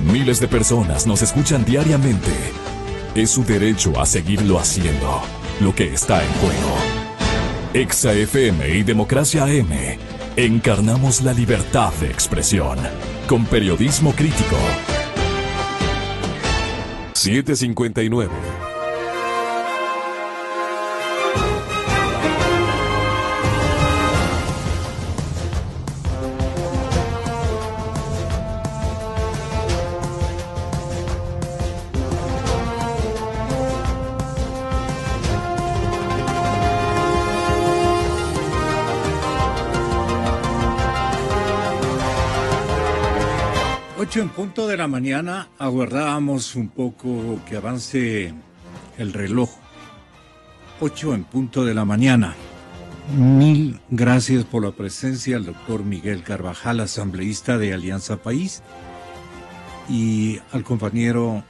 Miles de personas nos escuchan diariamente. Es su derecho a seguirlo haciendo, lo que está en juego. Exa FM y Democracia AM. Encarnamos la libertad de expresión, con periodismo crítico. 7:59. 8 en punto de la mañana, aguardábamos un poco que avance el reloj. 8 en punto de la mañana. Mil gracias por la presencia al doctor Miguel Carvajal, asambleísta de Alianza País, y al compañero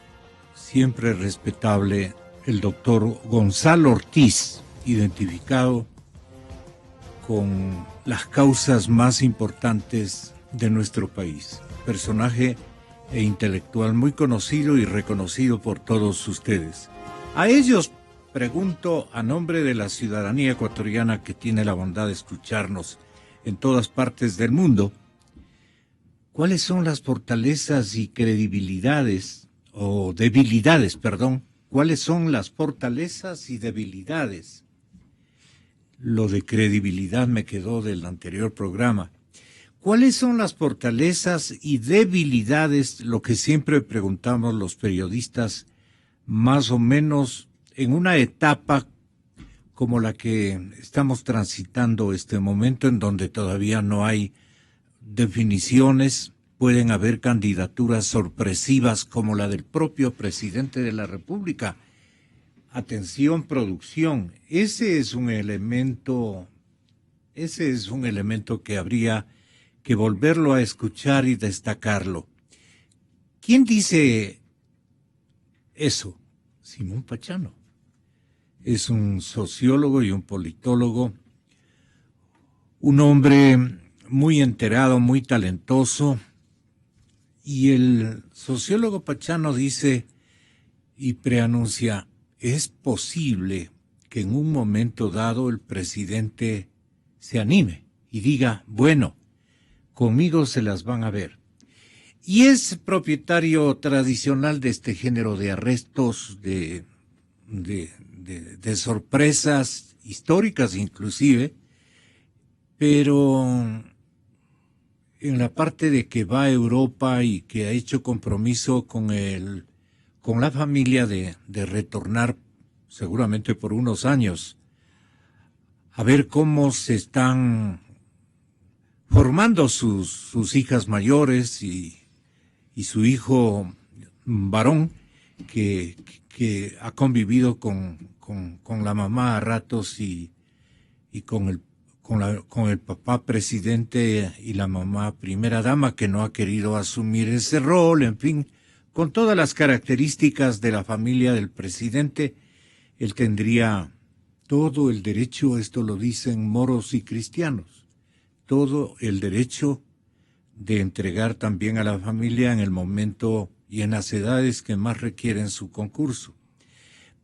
siempre respetable, el doctor Gonzalo Ortiz, identificado con las causas más importantes de nuestro país. Personaje e intelectual muy conocido y reconocido por todos ustedes. A ellos pregunto, a nombre de la ciudadanía ecuatoriana que tiene la bondad de escucharnos en todas partes del mundo, ¿cuáles son las fortalezas y credibilidades, o debilidades, perdón? ¿Cuáles son las fortalezas y debilidades? Lo de credibilidad me quedó del anterior programa. ¿Cuáles son las fortalezas y debilidades, lo que siempre preguntamos los periodistas, más o menos en una etapa como la que estamos transitando este momento, en donde todavía no hay definiciones, pueden haber candidaturas sorpresivas como la del propio presidente de la República? Atención, producción, ese es un elemento que habría que volverlo a escuchar y destacarlo. ¿Quién dice eso? Simón Pachano. Es un sociólogo y un politólogo, un hombre muy enterado, muy talentoso, y el sociólogo Pachano dice y preanuncia: es posible que en un momento dado el presidente se anime y diga, bueno, conmigo se las van a ver. Y es propietario tradicional de este género de arrestos, de sorpresas históricas inclusive, pero en la parte de que va a Europa y que ha hecho compromiso con la familia de retornar seguramente por unos años, a ver cómo se están formando sus hijas mayores y su hijo varón que ha convivido con la mamá a ratos y con el papá presidente y la mamá primera dama, que no ha querido asumir ese rol, en fin, con todas las características de la familia del presidente. Él tendría todo el derecho, esto lo dicen moros y cristianos, todo el derecho de entregar también a la familia en el momento y en las edades que más requieren su concurso.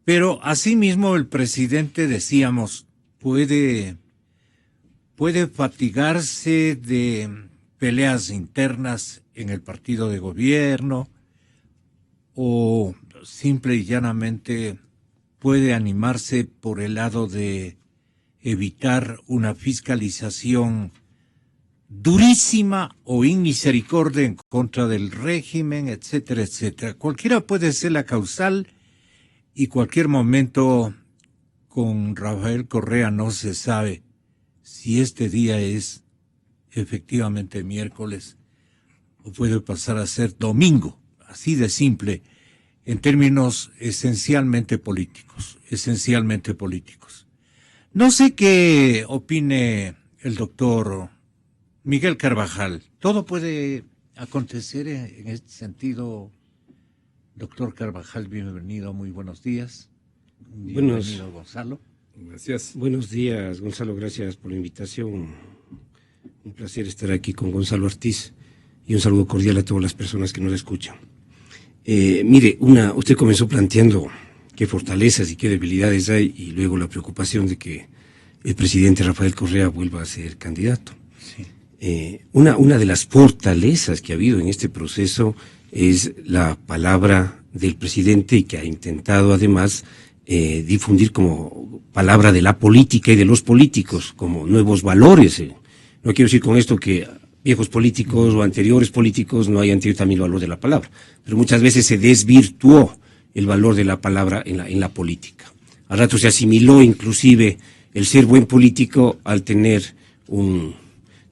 Pero asimismo el presidente, decíamos, puede fatigarse de peleas internas en el partido de gobierno, o simple y llanamente puede animarse por el lado de evitar una fiscalización durísima o inmisericordia en contra del régimen, etcétera, etcétera. Cualquiera puede ser la causal, y cualquier momento con Rafael Correa no se sabe si este día es efectivamente miércoles o puede pasar a ser domingo, así de simple, en términos esencialmente políticos. No sé qué opine el doctor Miguel Carvajal. Todo puede acontecer en este sentido. Doctor Carvajal, bienvenido, muy buenos días. Bienvenido, Gonzalo. Gracias. Buenos días, Gonzalo, gracias por la invitación. Un placer estar aquí con Gonzalo Ortiz y un saludo cordial a todas las personas que nos escuchan. Mire, usted comenzó planteando qué fortalezas y qué debilidades hay, y luego la preocupación de que el presidente Rafael Correa vuelva a ser candidato. Sí. Una de las fortalezas que ha habido en este proceso es la palabra del presidente, y que ha intentado además difundir como palabra de la política y de los políticos, como nuevos valores. No quiero decir con esto que viejos políticos o anteriores políticos no hayan tenido también el valor de la palabra, pero muchas veces se desvirtuó el valor de la palabra en la política. Al rato se asimiló inclusive el ser buen político al tener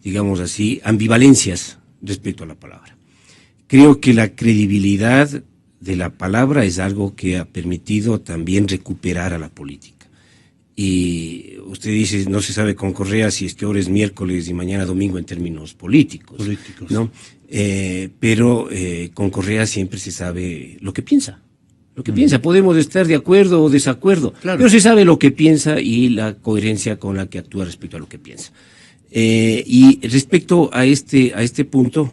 digamos así, ambivalencias respecto a la palabra. Creo que la credibilidad de la palabra es algo que ha permitido también recuperar a la política. Y usted dice, no se sabe con Correa si es que ahora es miércoles y mañana domingo en términos políticos. ¿No? Pero con Correa siempre se sabe lo que piensa. Lo que piensa, podemos estar de acuerdo o desacuerdo, claro, pero se sabe lo que piensa y la coherencia con la que actúa respecto a lo que piensa. Y respecto a este punto,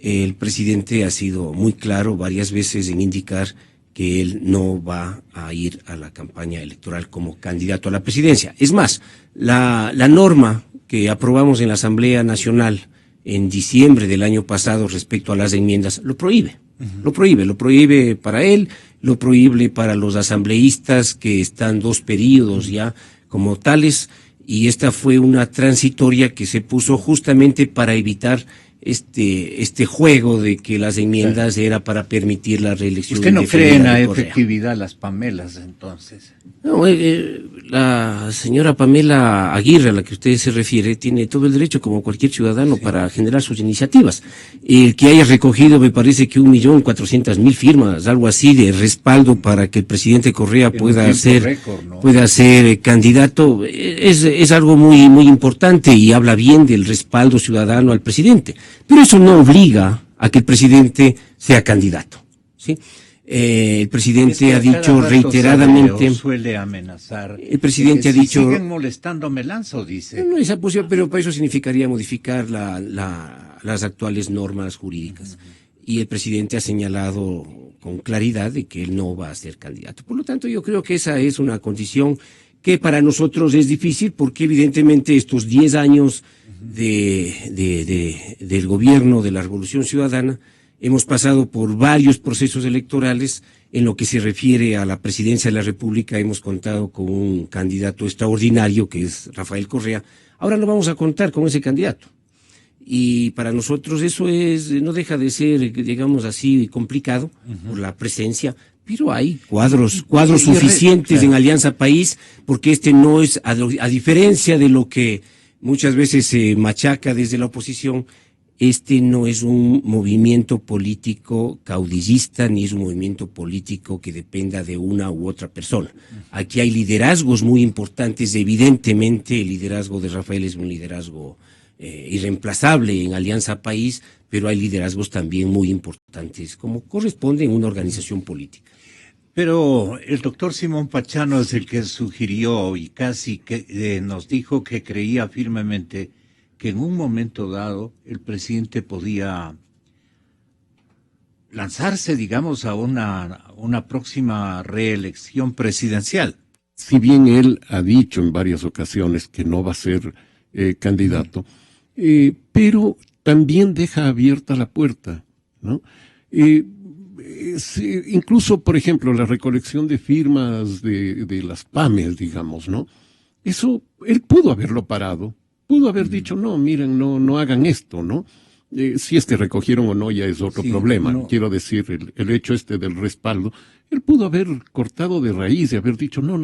el presidente ha sido muy claro varias veces en indicar que él no va a ir a la campaña electoral como candidato a la presidencia. Es más, la norma que aprobamos en la Asamblea Nacional en diciembre del año pasado respecto a las enmiendas lo prohíbe. Lo prohíbe para él, lo prohíbe para los asambleístas que están 2 periodos ya como tales, y esta fue una transitoria que se puso justamente para evitar este juego de que las enmiendas era para permitir la reelección. ¿Usted no cree en la efectividad de las Pamelas, entonces? No, la señora Pamela Aguirre, a la que usted se refiere, tiene todo el derecho, como cualquier ciudadano, para generar sus iniciativas. El que haya recogido, me parece que 1.400.000 firmas, algo así, de respaldo para que el presidente Correa pueda ser candidato, es algo muy, muy importante, y habla bien del respaldo ciudadano al presidente. Pero eso no obliga a que el presidente sea candidato, ¿sí? El presidente ha dicho reiteradamente, suele amenazar. El presidente ha dicho, siguen molestando me lanzo, dice. No, esa posición, pero para eso significaría modificar las actuales normas jurídicas. Y el presidente ha señalado con claridad de que él no va a ser candidato. Por lo tanto, yo creo que esa es una condición que para nosotros es difícil, porque evidentemente estos 10 años del gobierno de la Revolución Ciudadana hemos pasado por varios procesos electorales. En lo que se refiere a la presidencia de la República, hemos contado con un candidato extraordinario que es Rafael Correa. Ahora no vamos a contar con ese candidato. Y para nosotros eso no deja de ser, digamos así, complicado por la presencia, pero hay cuadros suficientes en Alianza País, porque no es, a diferencia de lo que muchas veces se machaca desde la oposición, no es un movimiento político caudillista, ni es un movimiento político que dependa de una u otra persona. Aquí hay liderazgos muy importantes. Evidentemente el liderazgo de Rafael es un liderazgo irreemplazable en Alianza País, pero hay liderazgos también muy importantes, como corresponde en una organización política. Pero el doctor Simón Pachano es el que sugirió y casi que nos dijo que creía firmemente que en un momento dado el presidente podía lanzarse, digamos, a una próxima reelección presidencial. Si bien él ha dicho en varias ocasiones que no va a ser candidato, pero también deja abierta la puerta, ¿no? Incluso, por ejemplo, la recolección de firmas de las PAMES, digamos, ¿no? Eso, él pudo haberlo parado. Pudo haber dicho, no, miren, no hagan esto, ¿no? Si es que recogieron o no, ya es otro problema. No. Quiero decir, el hecho del respaldo, él pudo haber cortado de raíz y haber dicho, no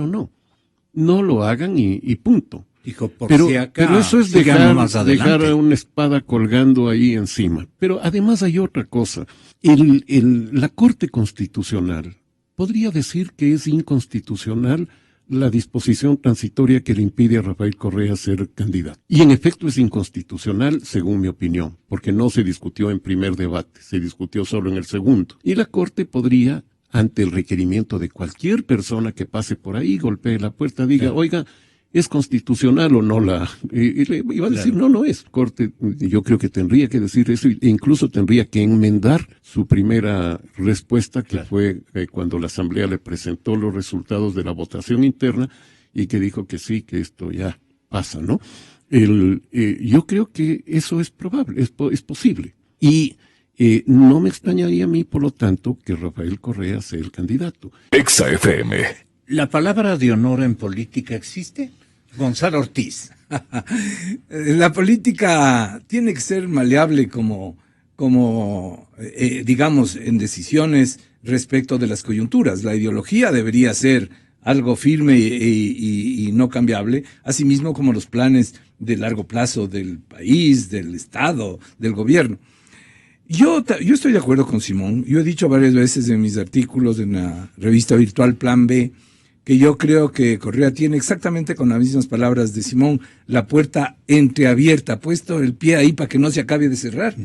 lo hagan y punto. Dijo, pero eso es dejar una espada colgando ahí encima. Pero además hay otra cosa. La Corte Constitucional podría decir que es inconstitucional la disposición transitoria que le impide a Rafael Correa ser candidato. Y en efecto es inconstitucional, según mi opinión, porque no se discutió en primer debate, se discutió solo en el segundo. Y la Corte podría, ante el requerimiento de cualquier persona que pase por ahí, golpee la puerta, diga, oiga, ¿es constitucional o no y le iba a decir, claro, no es. Corte, yo creo que tendría que decir eso e incluso tendría que enmendar su primera respuesta, que claro, fue cuando la Asamblea le presentó los resultados de la votación interna y que dijo que sí, que esto ya pasa, ¿no? Yo creo que eso es probable, es posible. Y no me extrañaría a mí, por lo tanto, que Rafael Correa sea el candidato. Exa FM. ¿La palabra de honor en política existe? Gonzalo Ortiz. La política tiene que ser maleable digamos, en decisiones respecto de las coyunturas. La ideología debería ser algo firme y no cambiable, asimismo como los planes de largo plazo del país, del Estado, del gobierno. Yo estoy de acuerdo con Simón. Yo he dicho varias veces en mis artículos en la revista virtual Plan B que yo creo que Correa tiene exactamente con las mismas palabras de Simón la puerta entreabierta, puesto el pie ahí para que no se acabe de cerrar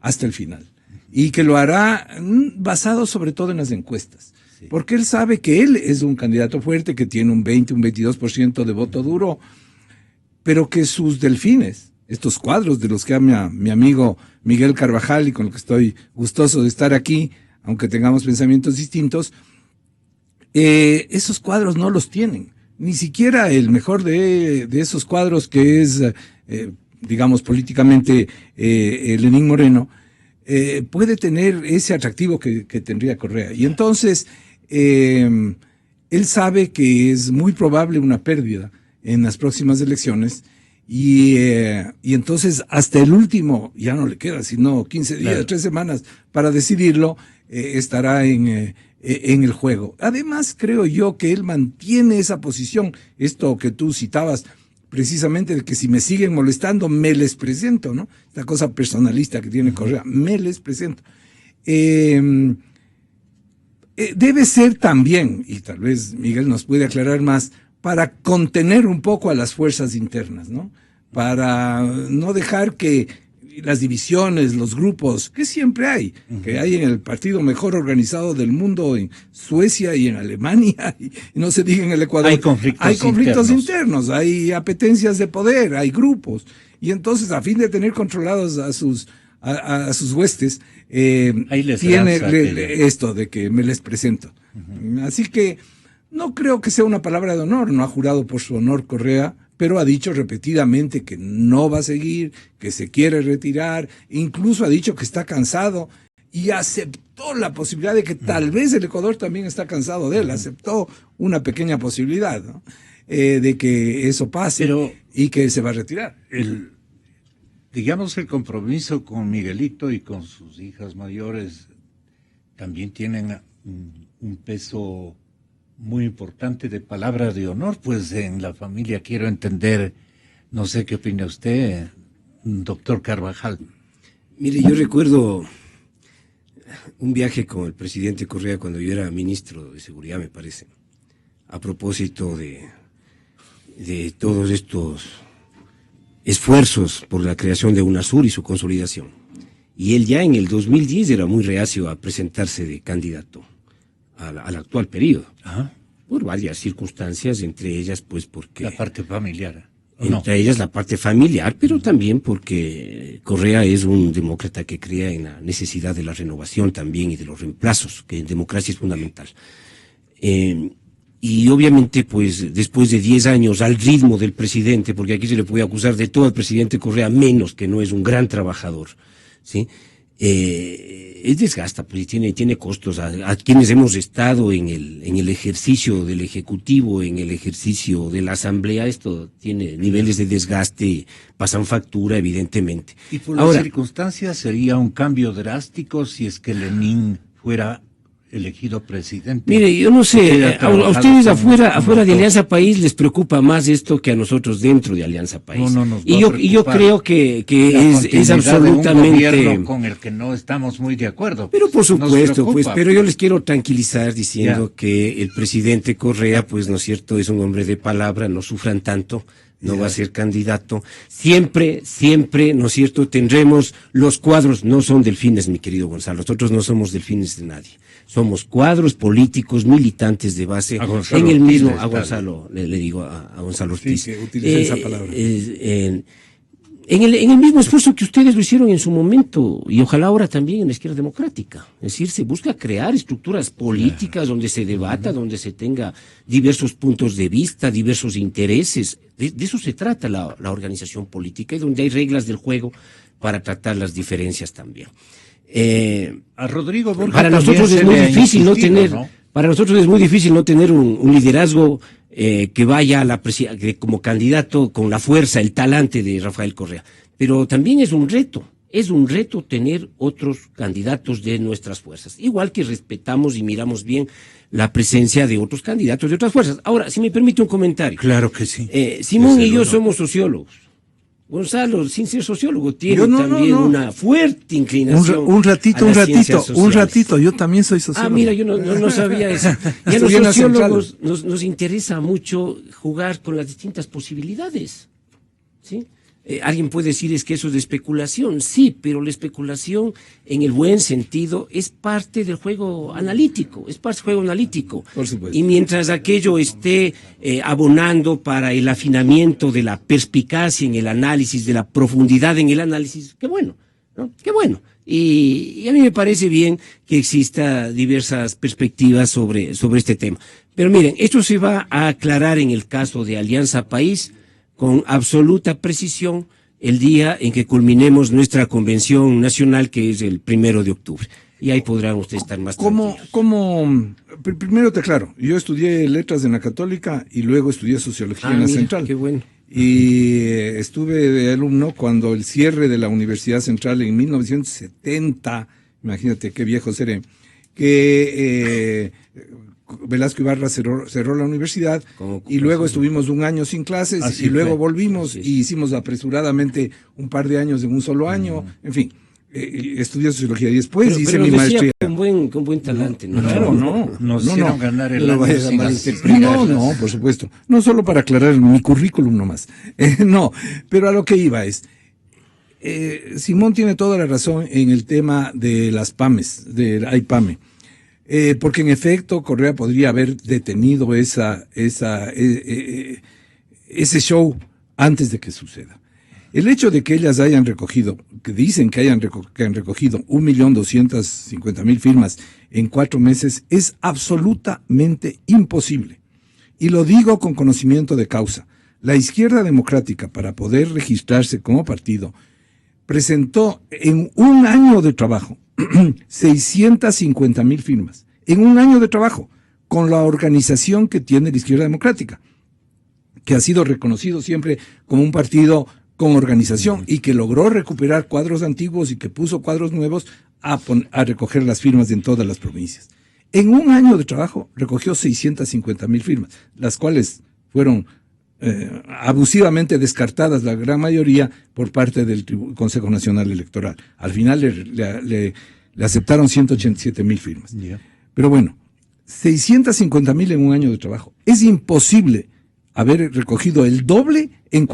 hasta el final. Y que lo hará basado sobre todo en las encuestas. Sí. Porque él sabe que él es un candidato fuerte, que tiene un 20, un 22% de voto duro, pero que sus delfines, estos cuadros de los que habla mi amigo Miguel Carvajal y con el que estoy gustoso de estar aquí, aunque tengamos pensamientos distintos, esos cuadros no los tienen. Ni siquiera el mejor de esos cuadros, que es, digamos, políticamente Lenín Moreno, puede tener ese atractivo que tendría Correa. Y entonces, él sabe que es muy probable una pérdida en las próximas elecciones. Y entonces hasta el último, ya no le queda sino 15 días, claro, 3 semanas para decidirlo, estará en el juego. Además, creo yo que él mantiene esa posición, esto que tú citabas precisamente, de que si me siguen molestando, me les presento, ¿no? Esta cosa personalista que tiene Correa, me les presento. Debe ser también, y tal vez Miguel nos puede aclarar más, para contener un poco a las fuerzas internas, ¿no? Para no dejar que las divisiones, los grupos, que siempre hay, que hay en el partido mejor organizado del mundo, en Suecia y en Alemania, y no se diga en el Ecuador. Hay conflictos internos, hay apetencias de poder, hay grupos. Y entonces, a fin de tener controlados a sus huestes, tiene esto de que me les presento. Así que no creo que sea una palabra de honor, no ha jurado por su honor Correa, pero ha dicho repetidamente que no va a seguir, que se quiere retirar, incluso ha dicho que está cansado y aceptó la posibilidad de que tal vez el Ecuador también está cansado de él, aceptó una pequeña posibilidad, ¿no? De que eso pase y que se va a retirar. Digamos, el compromiso con Miguelito y con sus hijas mayores también tienen un peso muy importante de palabra de honor, pues en la familia quiero entender, no sé qué opina usted, doctor Carvajal. Mire, yo recuerdo un viaje con el presidente Correa cuando yo era ministro de Seguridad, me parece, a propósito de todos estos esfuerzos por la creación de UNASUR y su consolidación. Y él ya en el 2010 era muy reacio a presentarse de candidato al actual periodo. Ajá. Por varias circunstancias, entre ellas pues porque... La parte familiar. Entre ellas la parte familiar, pero también porque Correa es un demócrata que crea en la necesidad de la renovación también y de los reemplazos, que en democracia es fundamental. Y obviamente pues después de 10 años al ritmo del presidente, porque aquí se le puede acusar de todo al presidente Correa, menos que no es un gran trabajador, ¿sí? Es desgasta, pues tiene costos. A quienes hemos estado en el ejercicio del Ejecutivo, en el ejercicio de la Asamblea, esto tiene niveles de desgaste, pasan factura, evidentemente. Y por las circunstancias sería un cambio drástico si es que Lenín fuera elegido presidente. Mire, yo no sé, a ustedes afuera de Alianza País les preocupa más esto que a nosotros dentro de Alianza País. Y yo creo que es absolutamente... con el que no estamos muy de acuerdo. Pero por supuesto, pues, pero yo les quiero tranquilizar diciendo que el presidente Correa, pues, ¿no es cierto?, es un hombre de palabra, no sufran tanto. no va a ser candidato. Siempre, ¿no es cierto?, tendremos los cuadros, no son delfines, mi querido Gonzalo, nosotros no somos delfines de nadie. Somos cuadros políticos, militantes de base, en el mismo, a Gonzalo, le digo a Gonzalo Ortiz. Sí, que utilice esa palabra. En el mismo esfuerzo que ustedes lo hicieron en su momento, y ojalá ahora también en la izquierda democrática. Es decir, se busca crear estructuras políticas donde se debata, donde se tenga diversos puntos de vista, diversos intereses. De eso se trata la organización política, y donde hay reglas del juego para tratar las diferencias también. A Rodrigo Borja para nosotros es muy difícil no tener, ¿no? Para nosotros es muy difícil no tener un liderazgo que vaya a como candidato con la fuerza, el talante de Rafael Correa. Pero también es un reto tener otros candidatos de nuestras fuerzas. Igual que respetamos y miramos bien la presencia de otros candidatos de otras fuerzas. Ahora, si me permite un comentario. Claro que sí. Simón y yo somos sociólogos. Gonzalo, sin ser sociólogo, tiene también una fuerte inclinación. Un ratito, yo también soy sociólogo. Mira, yo no sabía eso. Y a los sociólogos nos interesa mucho jugar con las distintas posibilidades, ¿sí? Alguien puede decir es que eso es de especulación, sí, pero la especulación en el buen sentido es parte del juego analítico, Por supuesto. Y mientras aquello esté abonando para el afinamiento de la perspicacia en el análisis, de la profundidad en el análisis, qué bueno, ¿no? Qué bueno. Y a mí me parece bien que exista diversas perspectivas sobre este tema. Pero miren, esto se va a aclarar en el caso de Alianza País con absoluta precisión el día en que culminemos nuestra convención nacional, que es el 1 de octubre. Y ahí podrán ustedes estar más tranquilos. Primero te aclaro, yo estudié letras en la Católica y luego estudié sociología en la Central. Qué bueno. Y estuve de alumno cuando el cierre de la Universidad Central en 1970, imagínate qué viejo seré, que Velasco Ibarra cerró la universidad y luego estuvimos un año sin clases y luego volvimos y hicimos apresuradamente un par de años en un solo año, en fin, estudié sociología y después hice mi maestría. Con buen talante, ¿no? Claro, nos hicieron ganar el año No, por supuesto. No solo para aclarar mi currículum nomás. No, pero a lo que iba es, Simón tiene toda la razón en el tema de las PAMES, del AIPAME. Porque en efecto Correa podría haber detenido ese show antes de que suceda. El hecho de que ellas hayan recogido, que dicen que han recogido 1.250.000 firmas en 4 meses es absolutamente imposible. Y lo digo con conocimiento de causa. La izquierda democrática, para poder registrarse como partido, presentó en un año de trabajo 650.000 firmas, en un año de trabajo, con la organización que tiene la izquierda democrática, que ha sido reconocido siempre como un partido con organización y que logró recuperar cuadros antiguos y que puso cuadros nuevos a recoger las firmas en todas las provincias. En un año de trabajo recogió 650.000 firmas, las cuales fueron abusivamente descartadas la gran mayoría por parte del Consejo Nacional Electoral. Al final le aceptaron 187.000 firmas. Yeah. Pero bueno, 650.000 en un año de trabajo. Es imposible haber recogido el doble en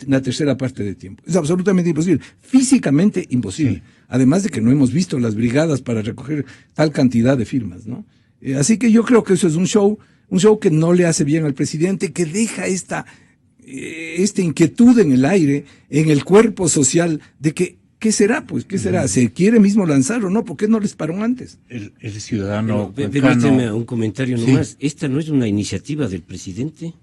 la tercera parte de tiempo. Es absolutamente imposible, físicamente imposible. Sí. Además de que no hemos visto las brigadas para recoger tal cantidad de firmas, ¿no? Así que yo creo que eso es un show que no le hace bien al presidente, que deja esta inquietud en el aire, en el cuerpo social, de que, ¿qué será? Pues, ¿qué será? ¿Se quiere mismo lanzar o no? ¿Por qué no les paró antes? El ciudadano... Permíteme un comentario nomás. Sí. Esta no es una iniciativa del presidente,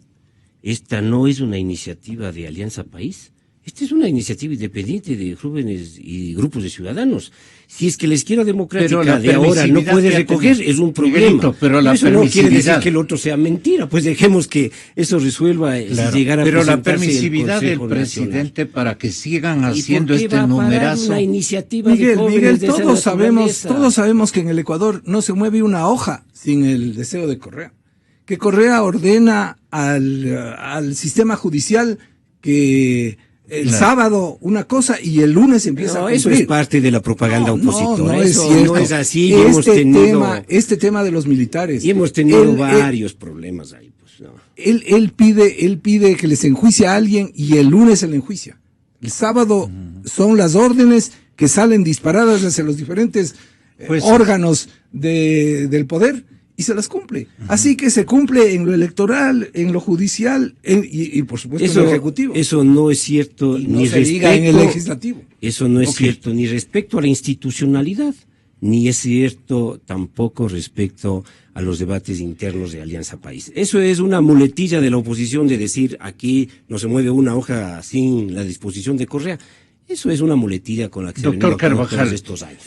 esta no es una iniciativa de Alianza País. Esta es una iniciativa independiente de jóvenes y grupos de ciudadanos. Si es que la izquierda democrática de ahora no puede recoger, es un problema. Pero eso no quiere decir que el otro sea mentira. Pues dejemos que eso resuelva llegar a pero la permisividad del presidente para que sigan haciendo este numerazo. Una iniciativa Miguel, todos sabemos que en el Ecuador no se mueve una hoja sin el deseo de Correa. Que Correa ordena al sistema judicial que el sábado una cosa y el lunes empieza a cumplir. Eso es parte de la propaganda opositora. No es cierto. No es así. Este tema de los militares. Y hemos tenido varios problemas ahí. Pues. Él pide que les enjuicie a alguien y el lunes se le enjuicia. El sábado son las órdenes que salen disparadas hacia los diferentes órganos del poder y se las cumple. Así que se cumple en lo electoral, en lo judicial y por supuesto en lo ejecutivo. Eso no es cierto ni respecto en el legislativo. Eso no es cierto ni respecto a la institucionalidad, ni es cierto tampoco respecto a los debates internos de Alianza País. Eso es una muletilla de la oposición de decir aquí no se mueve una hoja sin la disposición de Correa. Eso es una muletilla con la que Doctor Carvajal, estos años.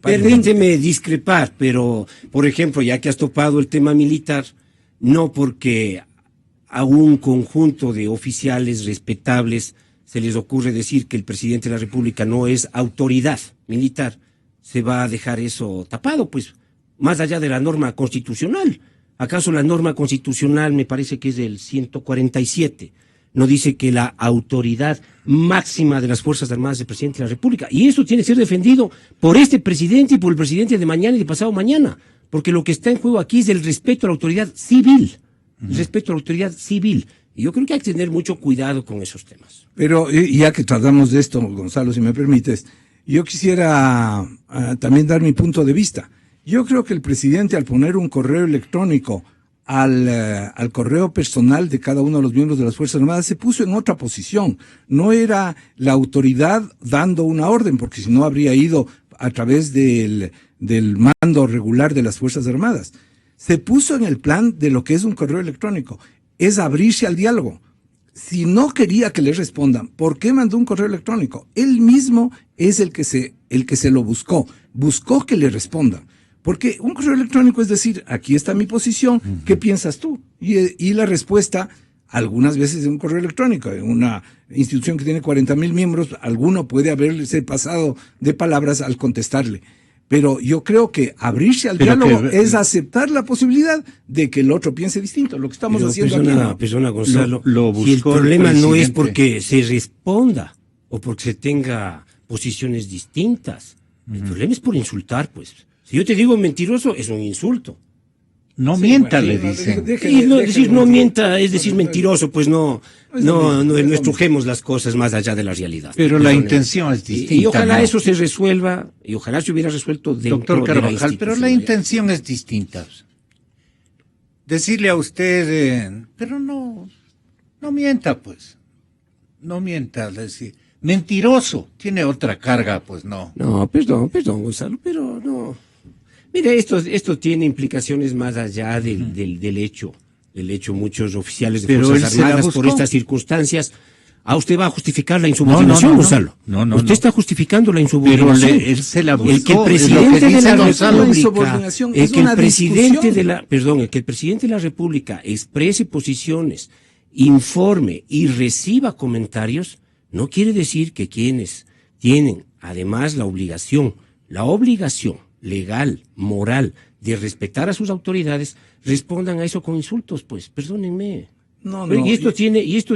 Permíteme discrepar, pero, por ejemplo, ya que has topado el tema militar, no porque a un conjunto de oficiales respetables se les ocurre decir que el presidente de la República no es autoridad militar, se va a dejar eso tapado, pues, más allá de la norma constitucional. ¿Acaso la norma constitucional, me parece que es del 147, no dice que la autoridad máxima de las Fuerzas Armadas es el presidente de la República? Y eso tiene que ser defendido por este presidente y por el presidente de mañana y de pasado mañana, porque lo que está en juego aquí es el respeto a la autoridad civil, el respeto a la autoridad civil. Y yo creo que hay que tener mucho cuidado con esos temas. Pero ya que tratamos de esto, Gonzalo, si me permites, yo quisiera también dar mi punto de vista. Yo creo que el presidente, al poner un correo electrónico al correo personal de cada uno de los miembros de las Fuerzas Armadas, se puso en otra posición. No era la autoridad dando una orden, porque si no habría ido a través del mando regular de las Fuerzas Armadas. Se puso en el plan de lo que es un correo electrónico. Es abrirse al diálogo. Si no quería que le respondan, ¿por qué mandó un correo electrónico? Él mismo es el que se lo buscó que le respondan. Porque un correo electrónico es decir, aquí está mi posición, ¿qué piensas tú? Y la respuesta, algunas veces en un correo electrónico, en una institución que tiene 40,000 miembros, alguno puede haberse pasado de palabras al contestarle. Pero yo creo que abrirse al diálogo es aceptar la posibilidad de que el otro piense distinto, lo que estamos haciendo aquí, ¿no? Persona, Gonzalo, si el problema no es porque se responda o porque se tenga posiciones distintas, el problema es por insultar, pues. Si yo te digo mentiroso, es un insulto. No mienta, le dicen. Decir no mienta es decir mentiroso, pues no estrujemos las cosas más allá de la realidad. Pero la intención es distinta. Y ojalá eso se resuelva, y ojalá se hubiera resuelto dentro Doctor Carvajal, de la pero la intención es distinta. Decirle a usted, pero no mienta, pues. No mienta, decir. Mentiroso, tiene otra carga, pues no. No, perdón, Gonzalo, pero no. Mire, esto tiene implicaciones más allá del hecho. Del hecho, muchos oficiales de Fuerzas Armadas por estas circunstancias. Usted va a justificar la insubordinación, Gonzalo. No. Usted está justificando la insubordinación. Pero él se la buscó. El que el presidente de la República, el que el presidente de la República exprese posiciones, informe y reciba comentarios, no quiere decir que quienes tienen además la obligación legal, moral, de respetar a sus autoridades, respondan a eso con insultos, pues, perdónenme. Y esto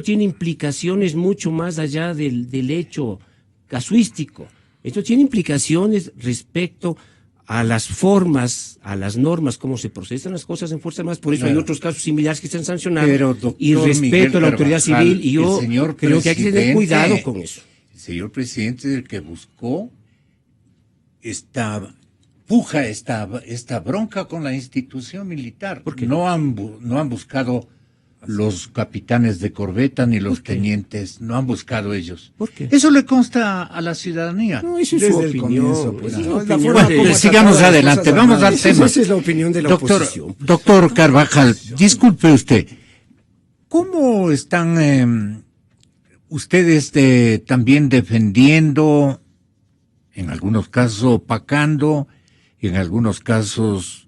tiene implicaciones mucho más allá del hecho casuístico. Esto tiene implicaciones respecto a las formas, a las normas, cómo se procesan las cosas en Fuerzas Armadas. Por eso hay otros casos similares que se han sancionado. Pero, doctor y respeto Miguel a la autoridad Carvajal, civil, y yo creo que hay que tener cuidado con eso. El señor presidente es el que buscó esta bronca con la institución militar. Porque no han buscado los capitanes de corbeta ni los tenientes, no han buscado ellos. ¿Por qué? Eso le consta a la ciudadanía. No, eso es su opinión. Sigamos adelante, vamos al tema. Esa es la opinión de la oposición. Doctor Carvajal, disculpe usted, ¿cómo están ustedes también defendiendo, en algunos casos opacando, en algunos casos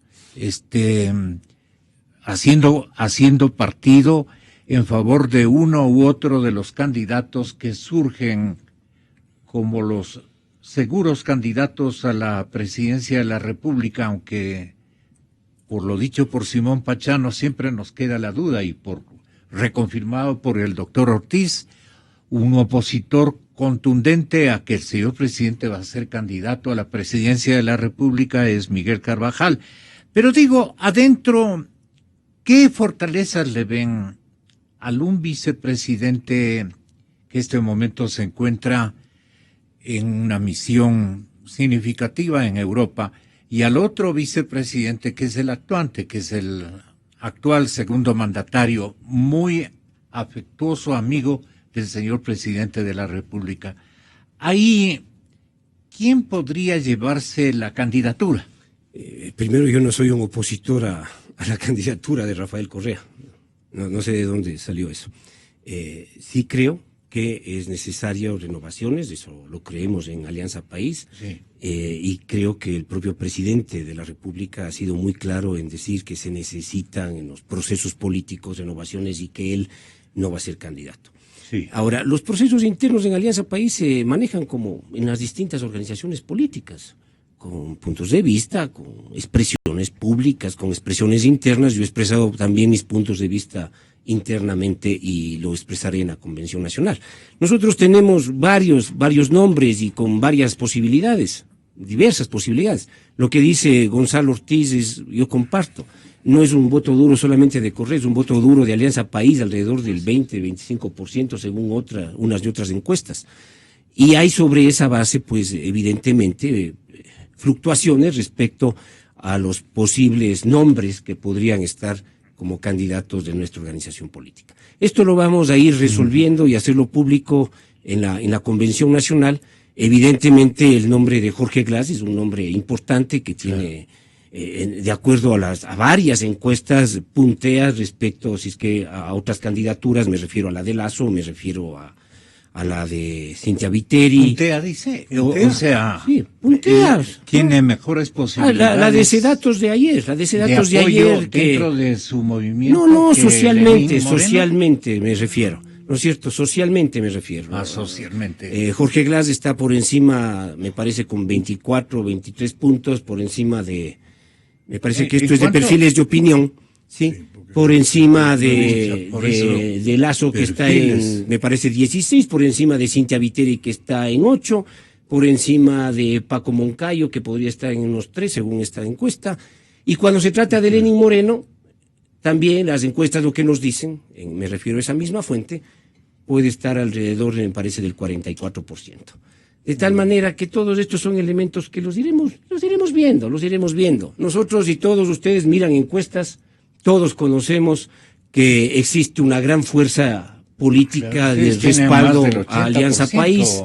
haciendo partido en favor de uno u otro de los candidatos que surgen como los seguros candidatos a la presidencia de la República, aunque por lo dicho por Simón Pachano siempre nos queda la duda, y reconfirmado por el doctor Ortiz, un opositor contundente a que el señor presidente va a ser candidato a la presidencia de la República es Miguel Carvajal. Pero digo, adentro ¿Qué fortalezas le ven al un vicepresidente que en este momento se encuentra en una misión significativa en Europa y al otro vicepresidente que es el actuante, que es el actual segundo mandatario, muy afectuoso amigo del señor presidente de la República? Ahí, ¿quién podría llevarse la candidatura? Primero, yo no soy un opositor a la candidatura de Rafael Correa. No sé de dónde salió eso. Sí creo que es necesario renovaciones, eso lo creemos en Alianza País, sí. Y creo que el propio presidente de la República ha sido muy claro en decir que se necesitan en los procesos políticos renovaciones y que él no va a ser candidato. Sí. Ahora, los procesos internos en Alianza País se manejan como en las distintas organizaciones políticas, con puntos de vista, con expresiones públicas, con expresiones internas. Yo he expresado también mis puntos de vista internamente y lo expresaré en la Convención Nacional. Nosotros tenemos varios nombres y con varias posibilidades, diversas posibilidades. Lo que dice Gonzalo Ortiz yo comparto. No es un voto duro solamente de Correa, es un voto duro de Alianza País, alrededor del 20-25% según unas y otras encuestas. Y hay sobre esa base, pues, evidentemente, fluctuaciones respecto a los posibles nombres que podrían estar como candidatos de nuestra organización política. Esto lo vamos a ir resolviendo y hacerlo público en la Convención Nacional. Evidentemente el nombre de Jorge Glass es un nombre importante que tiene, de acuerdo a varias encuestas, punteas respecto, si es que a otras candidaturas, me refiero a la de Lasso, me refiero a la de Cintia Viteri. Puntea, dice. O sea, sí, puntea. Tiene mejores posibilidades. La de Sedatos de ayer, de ayer. Dentro de su movimiento. No, socialmente me refiero. ¿No es cierto? Socialmente me refiero. Socialmente. Jorge Glass está por encima, me parece, con 24, 23 puntos, por encima de, me parece que esto es de perfiles de opinión, ¿sí? Por encima de Lasso, que está en, me parece, 16, por encima de Cintia Viteri, que está en 8, por encima de Paco Moncayo, que podría estar en unos 3, según esta encuesta. Y cuando se trata de Lenín Moreno, también las encuestas lo que nos dicen, me refiero a esa misma fuente, puede estar alrededor, me parece, del 44%. De tal manera que todos estos son elementos que los iremos viendo. Nosotros y todos ustedes miran encuestas. Todos conocemos que existe una gran fuerza política de respaldo a Alianza País.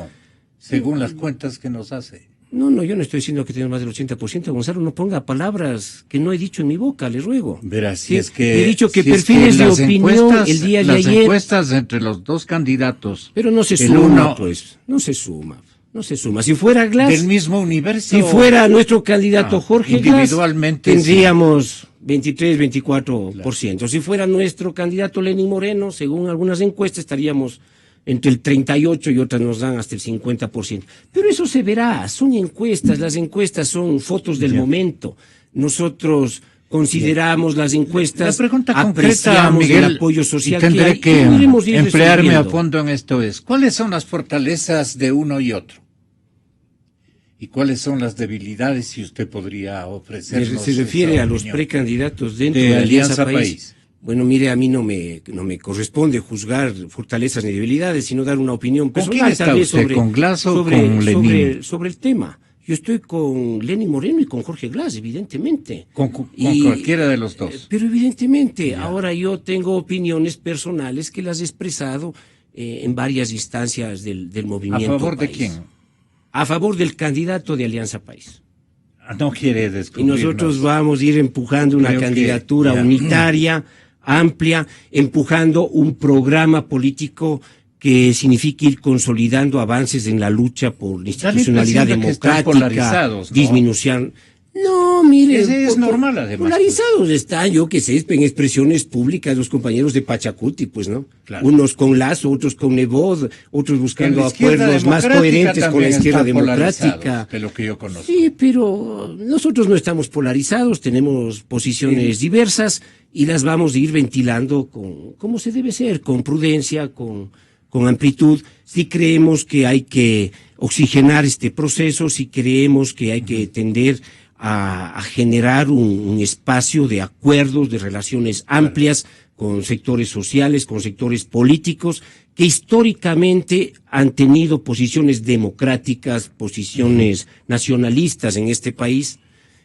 Según las cuentas que nos hace. No, yo no estoy diciendo que tenemos más del 80%. Gonzalo, no ponga palabras que no he dicho en mi boca, le ruego. Verá, si es que... He dicho que perfiles de opinión el día de ayer... Las encuestas entre los dos candidatos... Pero no se suma, pues. No se suma. Si fuera Glass... Del mismo universo... Si fuera nuestro candidato Jorge individualmente Glass, tendríamos 23-24%. Claro. Si fuera nuestro candidato Lenín Moreno, según algunas encuestas, estaríamos entre el 38% y otras nos dan hasta el 50%. Pero eso se verá, son encuestas, las encuestas son fotos del momento. Nosotros consideramos las encuestas, apreciamos Miguel, el apoyo social y tendré que emplearme a fondo en esto. ¿Cuáles son las fortalezas de uno y otro? ¿Y cuáles son las debilidades, si usted podría ofrecernos? Se refiere a los precandidatos dentro de Alianza País. Bueno, mire, a mí no me corresponde juzgar fortalezas ni debilidades, sino dar una opinión personal. ¿Con quién está usted? ¿Con Glass o con Lenín? Sobre el tema. Yo estoy con Lenín Moreno y con Jorge Glass, evidentemente. Con cualquiera de los dos. Pero evidentemente, ahora yo tengo opiniones personales que las he expresado en varias instancias del movimiento. ¿A favor país. De quién? A favor del candidato de Alianza País. No quiere descubrirnos. Y nosotros vamos a ir empujando una candidatura unitaria, amplia, empujando un programa político que signifique ir consolidando avances en la lucha por la institucionalidad democrática, disminución. No, mire. Ese es normal, además. Polarizados están, yo que sé, en expresiones públicas, los compañeros de Pachacuti, pues, ¿no? Claro. Unos con Lasso, otros con Nebot, otros buscando acuerdos más coherentes con la izquierda democrática. De lo que yo conozco. Sí, pero nosotros no estamos polarizados, tenemos posiciones diversas y las vamos a ir ventilando como se debe ser, con prudencia, con amplitud. Si creemos que hay que oxigenar este proceso, si creemos que hay que tender a generar un espacio de acuerdos, de relaciones amplias con sectores sociales, con sectores políticos, que históricamente han tenido posiciones democráticas, posiciones nacionalistas en este país.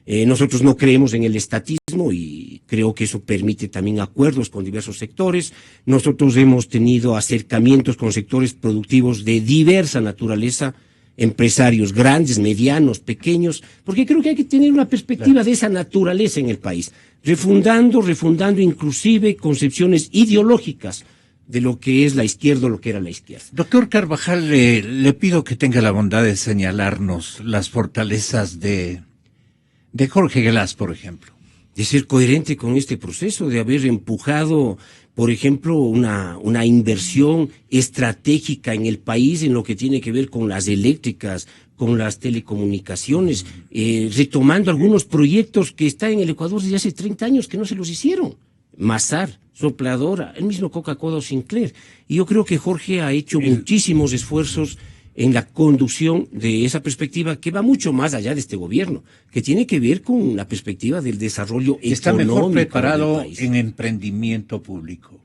Nosotros no creemos en el estatismo y creo que eso permite también acuerdos con diversos sectores. Nosotros hemos tenido acercamientos con sectores productivos de diversa naturaleza, empresarios grandes, medianos, pequeños, porque creo que hay que tener una perspectiva de esa naturaleza en el país, refundando inclusive concepciones ideológicas de lo que es la izquierda o lo que era la izquierda. Doctor Carvajal, le pido que tenga la bondad de señalarnos las fortalezas de Jorge Glass, por ejemplo. De ser coherente con este proceso, de haber empujado, por ejemplo, una inversión estratégica en el país en lo que tiene que ver con las eléctricas, con las telecomunicaciones, retomando algunos proyectos que están en el Ecuador desde hace 30 años que no se los hicieron. Mazar, Sopladora, el mismo Coca-Cola o Sinclair. Y yo creo que Jorge ha hecho muchísimos esfuerzos en la conducción de esa perspectiva que va mucho más allá de este gobierno, que tiene que ver con la perspectiva del desarrollo económico. Está mejor preparado en emprendimiento público.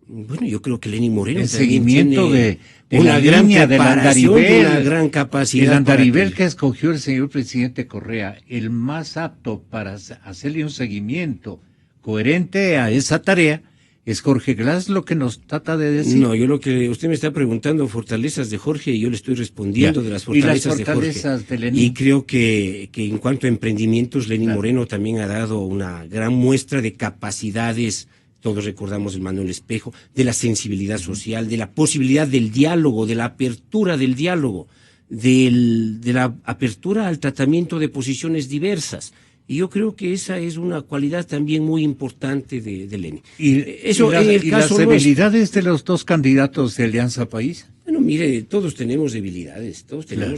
Bueno, yo creo que Lenín Moreno el seguimiento tiene de una la gran línea del andarivel, una gran capacidad. El andarivel que escogió el señor presidente Correa, el más apto para hacerle un seguimiento coherente a esa tarea, ¿es Jorge Glass lo que nos trata de decir? No, yo lo que usted me está preguntando, fortalezas de Jorge, y yo le estoy respondiendo de las fortalezas de Jorge. De Lenín. Y creo que en cuanto a emprendimientos, Lenín Moreno también ha dado una gran muestra de capacidades, todos recordamos el Manuel Espejo, de la sensibilidad social, de la posibilidad del diálogo, de la apertura del diálogo, de la apertura al tratamiento de posiciones diversas. Y yo creo que esa es una cualidad también muy importante de Lenín. Las debilidades de los dos candidatos de Alianza País? Bueno, mire, todos tenemos debilidades,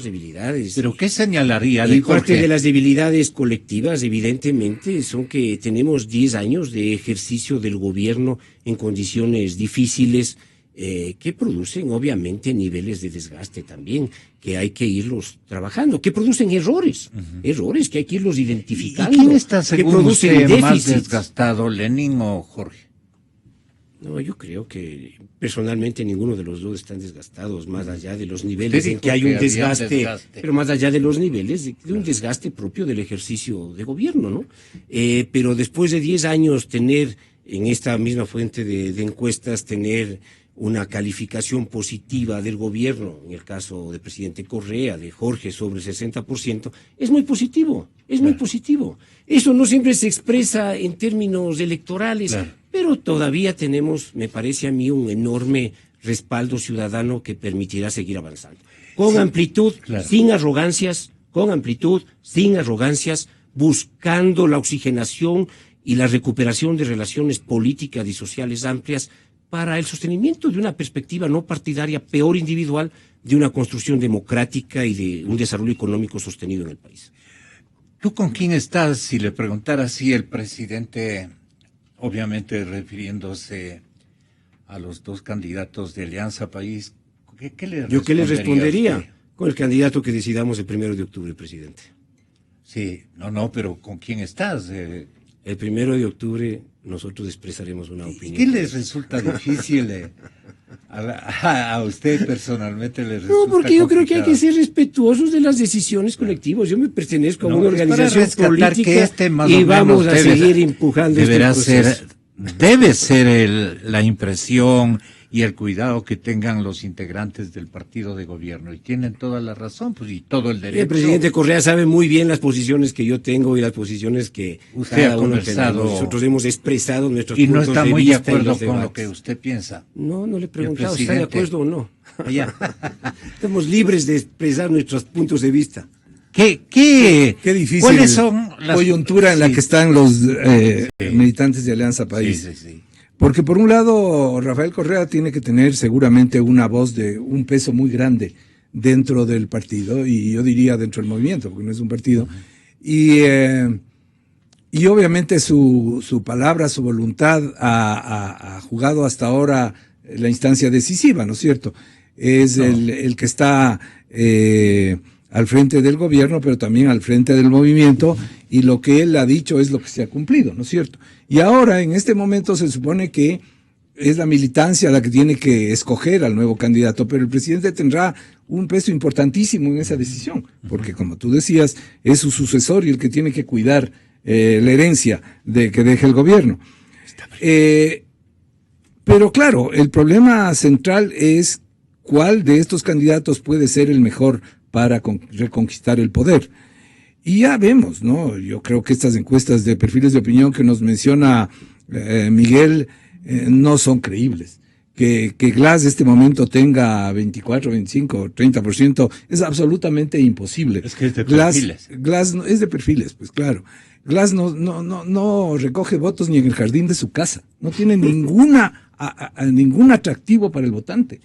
debilidades. ¿Pero qué señalaría de Jorge? Parte de las debilidades colectivas, evidentemente, son que tenemos 10 años de ejercicio del gobierno en condiciones difíciles, que producen obviamente niveles de desgaste también, que hay que irlos trabajando, que producen errores que hay que irlos identificando. ¿Y quién está, según usted, más desgastado, Lenín o Jorge? No, yo creo que personalmente ninguno de los dos están desgastados, más allá de los niveles en que hay un desgaste, pero más allá de los niveles de un desgaste propio del ejercicio de gobierno, ¿no? Pero después de 10 años tener, en esta misma fuente de encuestas, tener una calificación positiva del gobierno, en el caso del presidente Correa, de Jorge, sobre el 60%, es muy positivo, muy positivo. Eso no siempre se expresa en términos electorales, pero todavía tenemos, me parece a mí, un enorme respaldo ciudadano que permitirá seguir avanzando. Con amplitud, sin arrogancias, buscando la oxigenación y la recuperación de relaciones políticas y sociales amplias para el sostenimiento de una perspectiva no partidaria, peor individual, de una construcción democrática y de un desarrollo económico sostenido en el país. ¿Tú con quién estás? Si le preguntara así el presidente, obviamente refiriéndose a los dos candidatos de Alianza País, ¿qué le respondería? ¿Yo qué le respondería? Con el candidato que decidamos el 1 de octubre, presidente. Sí, pero ¿con quién estás? El 1 de octubre nosotros expresaremos una opinión. ¿Qué les resulta difícil a usted personalmente? ¿Le resulta no, porque yo creo que hay que ser respetuosos de las decisiones colectivas. Yo me pertenezco a una organización política y vamos a seguir empujando este proceso. Debe ser la impresión y el cuidado que tengan los integrantes del partido de gobierno, y tienen toda la razón, pues, y todo el derecho. El presidente Correa sabe muy bien las posiciones que yo tengo y las posiciones que usted ha conversado. Nosotros hemos expresado nuestros puntos de vista. Y no está muy de acuerdo con lo que usted piensa. No le he preguntado si está de acuerdo o no. Estamos libres de expresar nuestros puntos de vista. Qué difícil. ¿Cuáles son las coyuntura en la que están los militantes de Alianza País? Sí. Porque por un lado, Rafael Correa tiene que tener seguramente una voz de un peso muy grande dentro del partido, y yo diría dentro del movimiento, porque no es un partido. Y obviamente su palabra, su voluntad ha jugado hasta ahora la instancia decisiva, ¿no es cierto? Es el que está al frente del gobierno, pero también al frente del movimiento, y lo que él ha dicho es lo que se ha cumplido, ¿no es cierto? Y ahora, en este momento, se supone que es la militancia la que tiene que escoger al nuevo candidato, pero el presidente tendrá un peso importantísimo en esa decisión, porque como tú decías, es su sucesor y el que tiene que cuidar la herencia que deje el gobierno. Pero claro, el problema central es cuál de estos candidatos puede ser el mejor para reconquistar el poder. Y ya vemos, ¿no? Yo creo que estas encuestas de perfiles de opinión que nos menciona Miguel no son creíbles. Que Glass en este momento tenga 24, 25, 30% es absolutamente imposible. Es que es de perfiles. Glass es de perfiles, pues claro. Glass no recoge votos ni en el jardín de su casa. No tiene ningún atractivo para el votante.